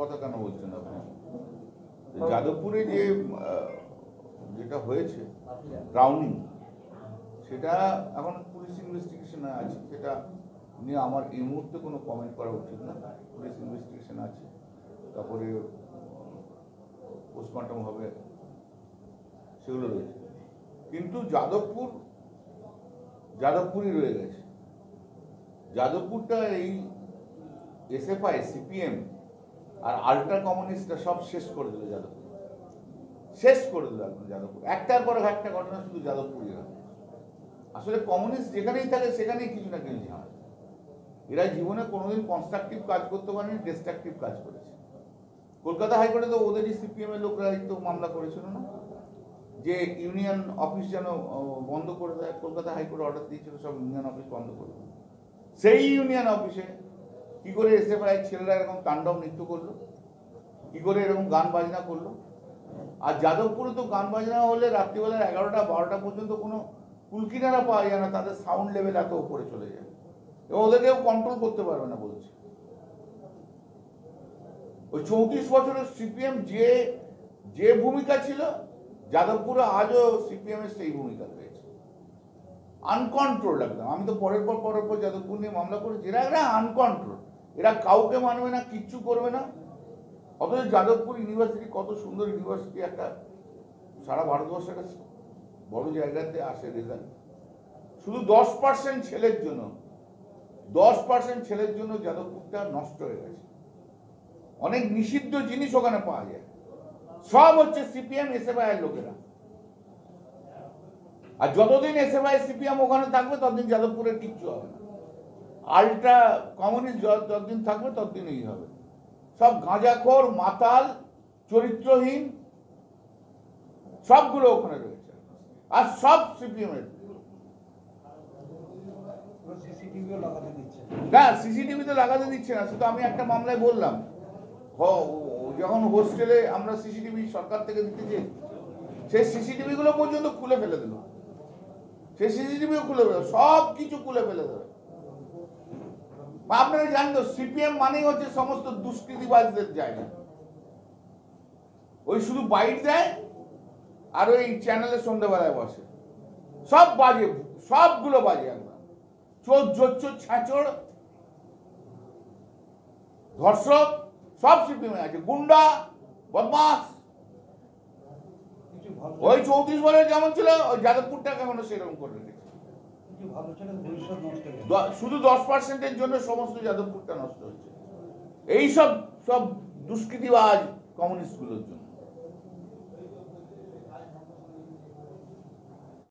কথা কেন বলছেন আপনি? যাদবপুরে যে যেটা হয়েছে ড্রাউনিং, সেটা এখন পুলিশ ইনভেস্টিগেশনে আছে, সেটা নিয়ে আমার এই মুহূর্তে কোনো কমেন্ট করা উচিত না। পুলিশ ইনভেস্টিগেশন আছে, তারপরে পোস্টমর্টম হবে, সেগুলো রয়েছে। কিন্তু যাদবপুরই রয়ে গেছে। যাদবপুরটা এই এসএফআই, সিপিএম আর আল্ট্রা কমিউনিস্টরা সব শেষ করে দিল। যাদবপুর শেষ করে দিল এখন। যাদবপুর একটার পর একটা ঘটনা শুধু যাদবপুরই হয়। আসলে কমিউনিস্ট যেখানেই থাকে সেখানেই কিছু না কিছু ঝামেলা। এরা জীবনে কোনোদিন কনস্ট্রাকটিভ কাজ করতে পারেনি, ডিস্ট্রাকটিভ কাজ করেছে। কলকাতা হাইকোর্টে তো ওদেরই সিপিএম এর লোকরা তো মামলা করেছিল না, যে ইউনিয়ন অফিস যেন বন্ধ করে দেয়। কলকাতা হাইকোর্ট অর্ডার দিয়েছিল সব ইউনিয়ন অফিস বন্ধ করে দেয়। সেই ইউনিয়ন অফিসে কি করে এসএফআই ছেলেরা এরকম তাণ্ডব নৃত্য করলো, কি করে এরকম গান বাজনা করলো। আর যাদবপুরে তো গান বাজনা হলে রাত্রিবেলা 11টা 12টা পর্যন্ত কোনো কুলকিনারা পাওয়া যায় না, তাদের সাউন্ড লেভেল এত উপরে চলে যায় এবং ওদেরকেও কন্ট্রোল করতে পারবে না বলছে। ওই 34 বছরের সিপিএম যে ভূমিকা ছিল, যাদবপুরে আজও সিপিএম এর সেই ভূমিকা রয়েছে। আনকন্ট্রোল একদম। আমি তো পরের পর যাদবপুর নিয়ে মামলা করেছি। এরা আনকন্ট্রোল, এরা কাউকে মানবে না, কিচ্ছু করবে না। অথচ যাদবপুর ইউনিভার্সিটি কত সুন্দর ইউনিভার্সিটি, একটা সারা ভারতবর্ষের একটা বড় জায়গাতে আসে রেজাল্ট। শুধু 10% ছেলের জন্য যাদবপুরটা নষ্ট হয়ে গেছে। অনেক নিষিদ্ধ জিনিস ওখানে পাওয়া যায়, সব হচ্ছে সিপিএম এসএফআই এর লোকেরা। আর যতদিন এসএফআই সিপিএম ওখানে থাকবে ততদিন যাদবপুরের কিচ্ছু হবে না। আল্ট্রা কমিউনিস্ট যতদিন থাকবে ততদিনই হবে। সব গাঁজাখোর, মাতাল, চরিত্রহীন সবগুলো ওখানে রয়েছে। আর সব সিপিএম এর। না, সিসিটিভি তো লাগাতে দিচ্ছে না। শুধু আমি একটা মামলায় বললাম, যখন হোস্টেলে আমরা সিসিটিভি সরকার থেকে দিতে চাই, সেই সিসিটিভি গুলো পর্যন্ত খুলে ফেলে দিল। সেই সিসিটিভিও খুলে ফেলে, সব কিছু খুলে ফেলে দেবে। আপনারা জানেন তো, সিপিএম মানেই হচ্ছে সমস্ত দুষ্কৃতিবাজদের জায়গা। ওই শুধু বাইট দেয় আর ওই চ্যানেলে সন্ধ্যাবেলায় বসে। সব বাজে, সবগুলো বাজে একদম। চোর, জোচ্চোর, ছাঁচড়, ধর্ষক সব সিপিএম আছে। গুন্ডা, বদমাস। ওই 34 বছর যেমন ছিল, ওই যাদবপুরটাকে এখনো সেরকম করে রেখেছে। শুধু 10%-এর জন্য সমস্ত যাদবপুরটা নষ্ট হচ্ছে। এই সব দুষ্কৃতিবাজ কমিউনিস্ট গুলোর জন্য।